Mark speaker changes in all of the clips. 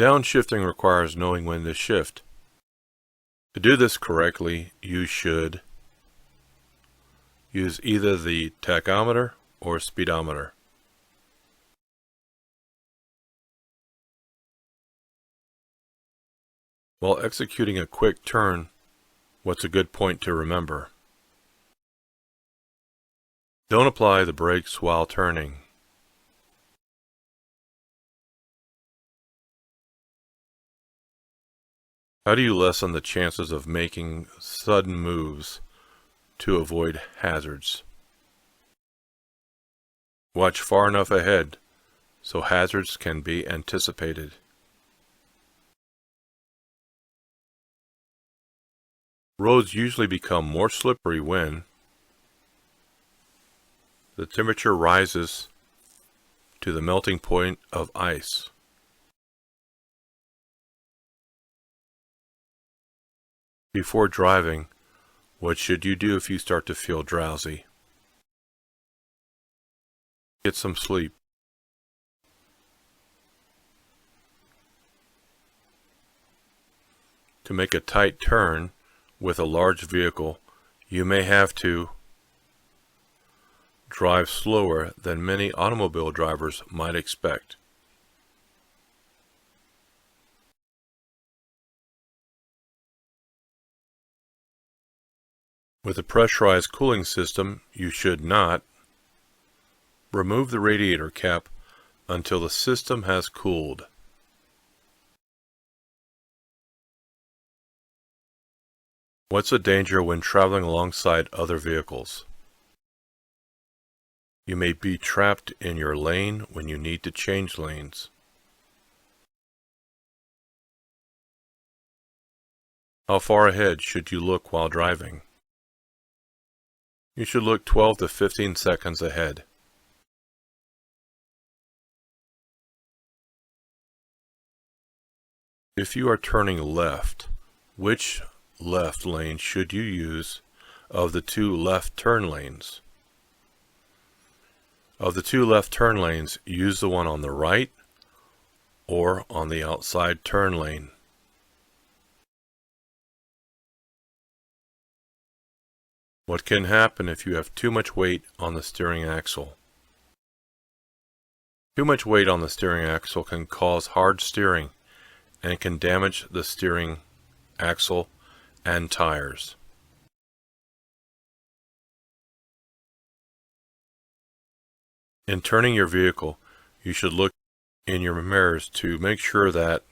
Speaker 1: Downshifting requires knowing when to shift. To do this correctly, you should use either the tachometer or speedometer. While executing a quick turn, what's a good point to remember? Don't apply the brakes while turning. How do you lessen the chances of making sudden moves to avoid hazards? Watch far enough ahead so hazards can be anticipated. Roads usually become more slippery when the temperature rises to the melting point of ice. Before driving, what should you do if you start to feel drowsy? Get some sleep. To make a tight turn with a large vehicle, you may have to drive slower than many automobile drivers might expect. With a pressurized cooling system, you should not remove the radiator cap until the system has cooled. What's the danger when traveling alongside other vehicles? You may be trapped in your lane when you need to change lanes. How far ahead should you look while driving? You should look 12 to 15 seconds ahead. If you are turning left, which left lane should you use of the two left turn lanes? Of the two left turn lanes, use the one on the right or on the outside turn lane. What can happen if you have too much weight on the steering axle? Too much weight on the steering axle can cause hard steering and can damage the steering axle and tires. In turning your vehicle, you should look in your mirrors to make sure that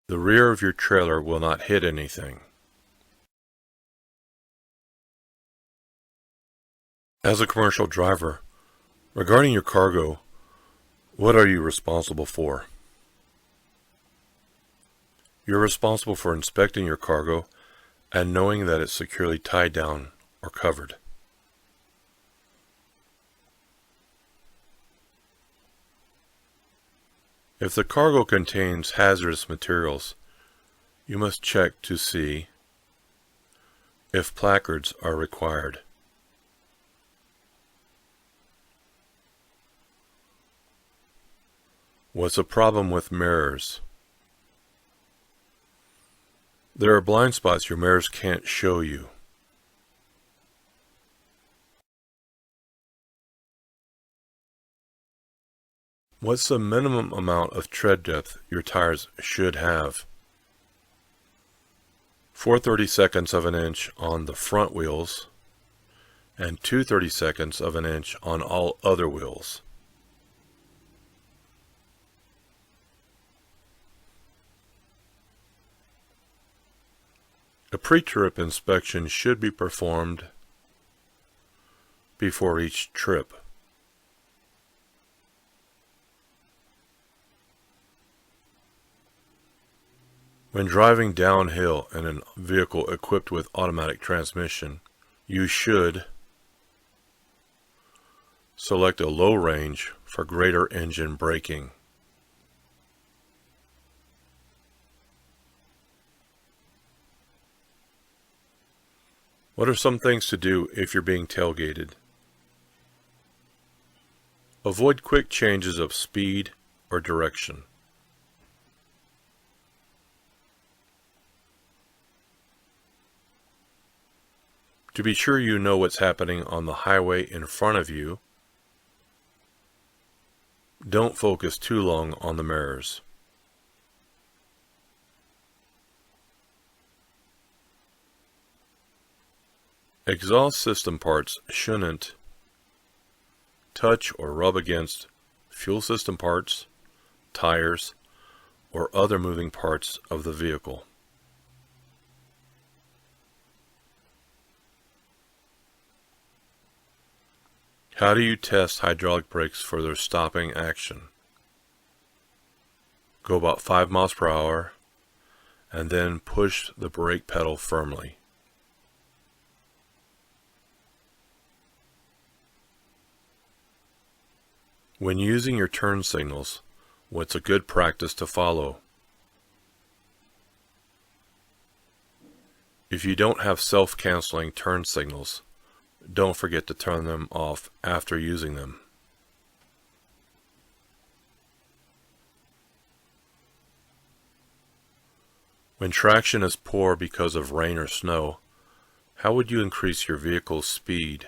Speaker 1: the rear of your trailer will not hit anything. As a commercial driver, regarding your cargo, what are you responsible for? You're responsible for inspecting your cargo and knowing that it's securely tied down or covered. If the cargo contains hazardous materials, you must check to see if placards are required. What's the problem with mirrors? There are blind spots your mirrors can't show you. What's the minimum amount of tread depth your tires should have? 4/32 of an inch on the front wheels and 2/32 of an inch on all other wheels. A pre-trip inspection should be performed before each trip. When driving downhill in a vehicle equipped with automatic transmission, you should select a low range for greater engine braking. What are some things to do if you're being tailgated? Avoid quick changes of speed or direction. To be sure you know what's happening on the highway in front of you, don't focus too long on the mirrors. Exhaust system parts shouldn't touch or rub against fuel system parts, tires, or other moving parts of the vehicle. How do you test hydraulic brakes for their stopping action? Go about 5 miles per hour and then push the brake pedal firmly. When using your turn signals, what's a good practice to follow? If you don't have self-canceling turn signals, don't forget to turn them off after using them. When traction is poor because of rain or snow, how would you increase your vehicle's speed?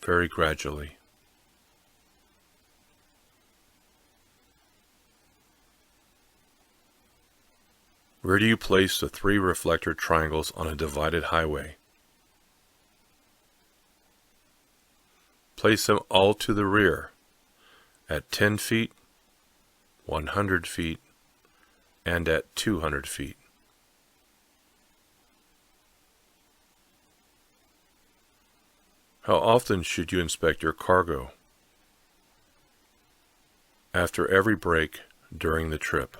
Speaker 1: Very gradually. Where do you place the 3 reflector triangles on a divided highway? Place them all to the rear at 10 feet, 100 feet, and at 200 feet. How often should you inspect your cargo? After every break during the trip.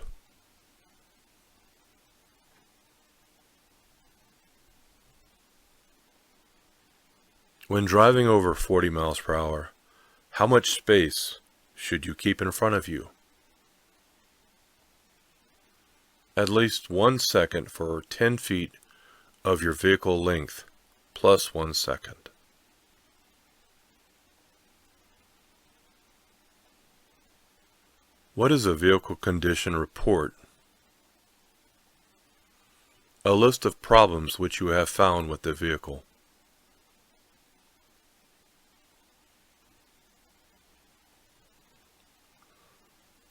Speaker 1: When driving over 40 miles per hour, how much space should you keep in front of you? At least 1 second for 10 feet of your vehicle length, plus 1 second. What is a vehicle condition report? A list of problems which you have found with the vehicle.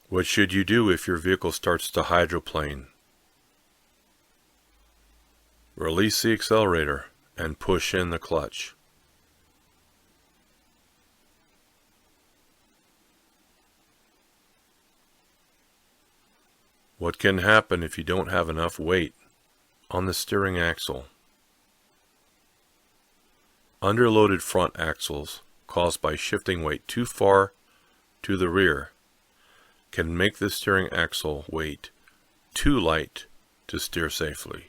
Speaker 1: What should you do if your vehicle starts to hydroplane? Release the accelerator and push in the clutch. What can happen if you don't have enough weight on the steering axle? Underloaded front axles caused by shifting weight too far to the rear can make the steering axle weight too light to steer safely.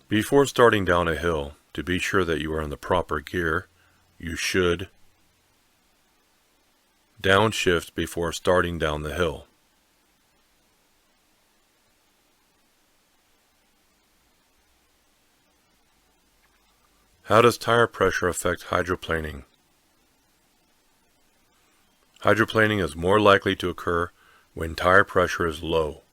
Speaker 1: Before starting down a hill, to be sure that you are in the proper gear, you should downshift before starting down the hill. How does tire pressure affect hydroplaning? Hydroplaning is more likely to occur when tire pressure is low.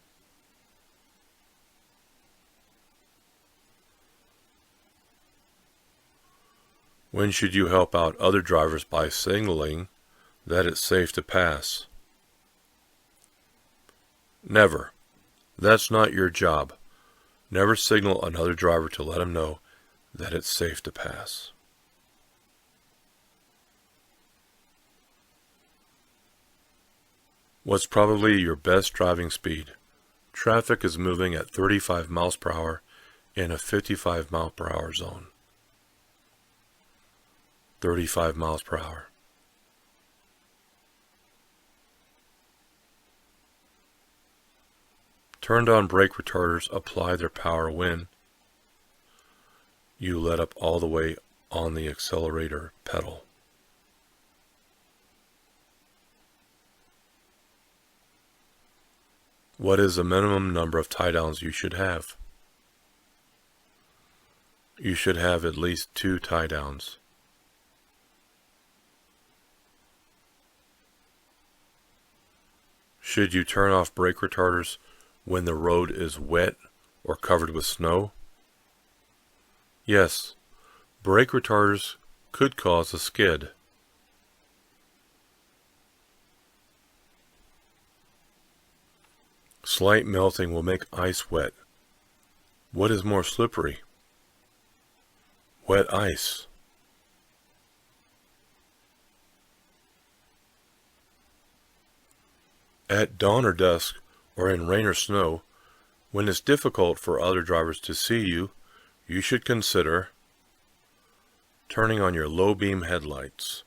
Speaker 1: When should you help out other drivers by signaling that it's safe to pass? Never. That's not your job. Never signal another driver to let him know that it's safe to pass. What's probably your best driving speed? Traffic is moving at 35 miles per hour in a 55 mile per hour zone. 35 miles per hour. Turned on brake retarders apply their power when you let up all the way on the accelerator pedal. What is the minimum number of tie downs you should have? You should have at least 2 tie downs. Should you turn off brake retarders when the road is wet or covered with snow? Yes, brake retarders could cause a skid. Slight melting will make ice wet. What is more slippery? Wet ice. At dawn or dusk, or in rain or snow, when it's difficult for other drivers to see you, you should consider turning on your low beam headlights.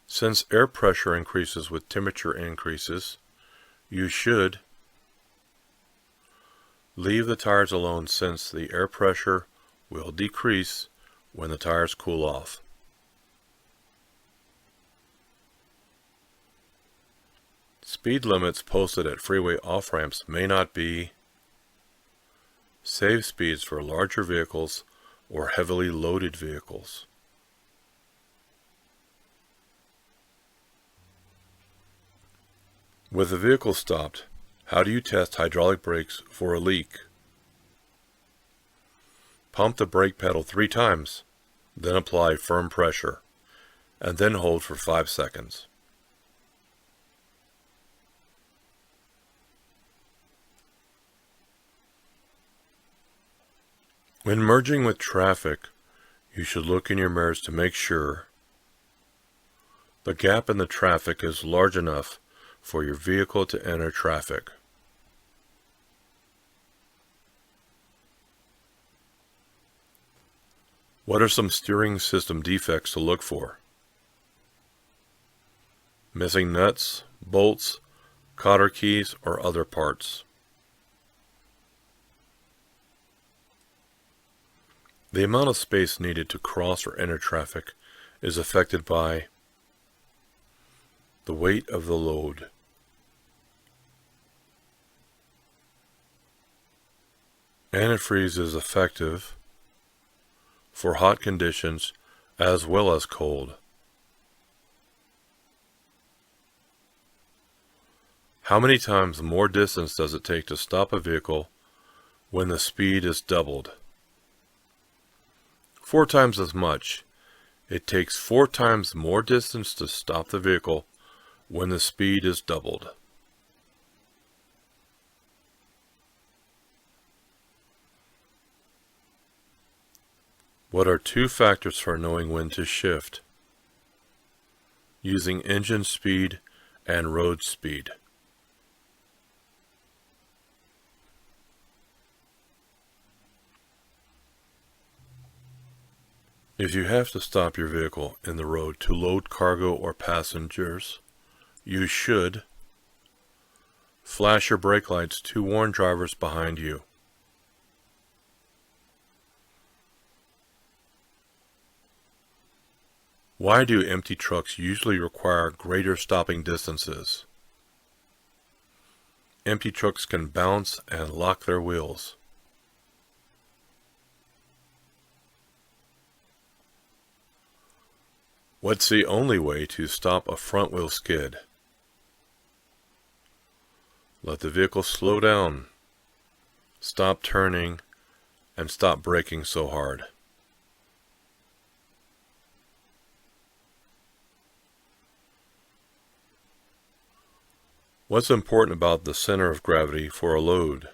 Speaker 1: Since air pressure increases with temperature increases, you should leave the tires alone since the air pressure will decrease when the tires cool off. Speed limits posted at freeway off-ramps may not be safe speeds for larger vehicles or heavily loaded vehicles. With the vehicle stopped, how do you test hydraulic brakes for a leak? Pump the brake pedal 3 times, then apply firm pressure, and then hold for 5 seconds. When merging with traffic, you should look in your mirrors to make sure the gap in the traffic is large enough for your vehicle to enter traffic. What are some steering system defects to look for? Missing nuts, bolts, cotter keys, or other parts. The amount of space needed to cross or enter traffic is affected by the weight of the load. Antifreeze is effective for hot conditions as well as cold. How many times more distance does it take to stop a vehicle when the speed is doubled? 4 times as much. It takes 4 times more distance to stop the vehicle when the speed is doubled. What are 2 factors for knowing when to shift? Using engine speed and road speed. If you have to stop your vehicle in the road to load cargo or passengers, you should flash your brake lights to warn drivers behind you. Why do empty trucks usually require greater stopping distances? Empty trucks can bounce and lock their wheels. What's the only way to stop a front wheel skid? Let the vehicle slow down, stop turning, and stop braking so hard. What's important about the center of gravity for a load?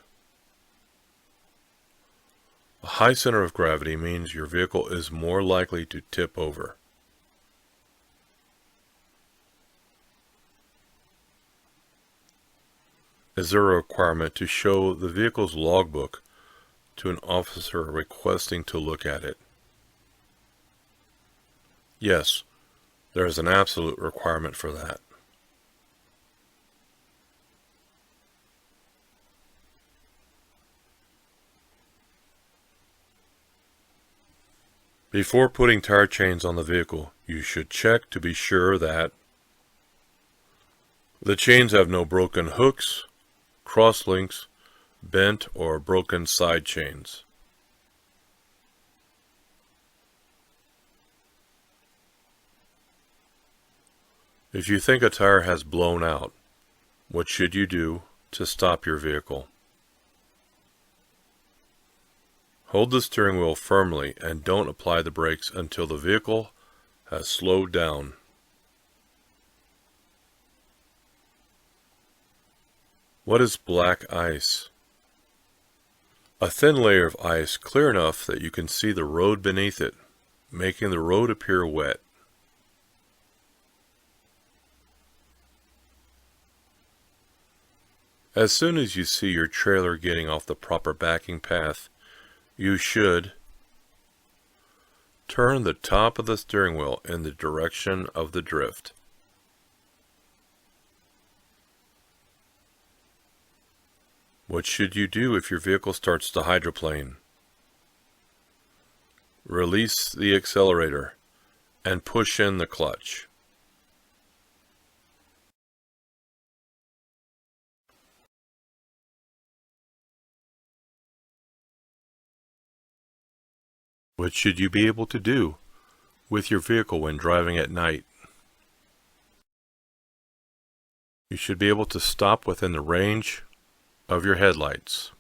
Speaker 1: A high center of gravity means your vehicle is more likely to tip over. Is there a requirement to show the vehicle's logbook to an officer requesting to look at it? Yes, There is an absolute requirement for that. Before putting tire chains on the vehicle, you should check to be sure that the chains have no broken hooks, cross links, bent or broken side chains. If you think a tire has blown out, what should you do to stop your vehicle? Hold the steering wheel firmly and don't apply the brakes until the vehicle has slowed down. What is black ice? A thin layer of ice clear enough that you can see the road beneath it, making the road appear wet. As soon as you see your trailer getting off the proper backing path, you should turn the top of the steering wheel in the direction of the drift. What should you do if your vehicle starts to hydroplane? Release the accelerator and push in the clutch. What should you be able to do with your vehicle when driving at night? You should be able to stop within the range of your headlights.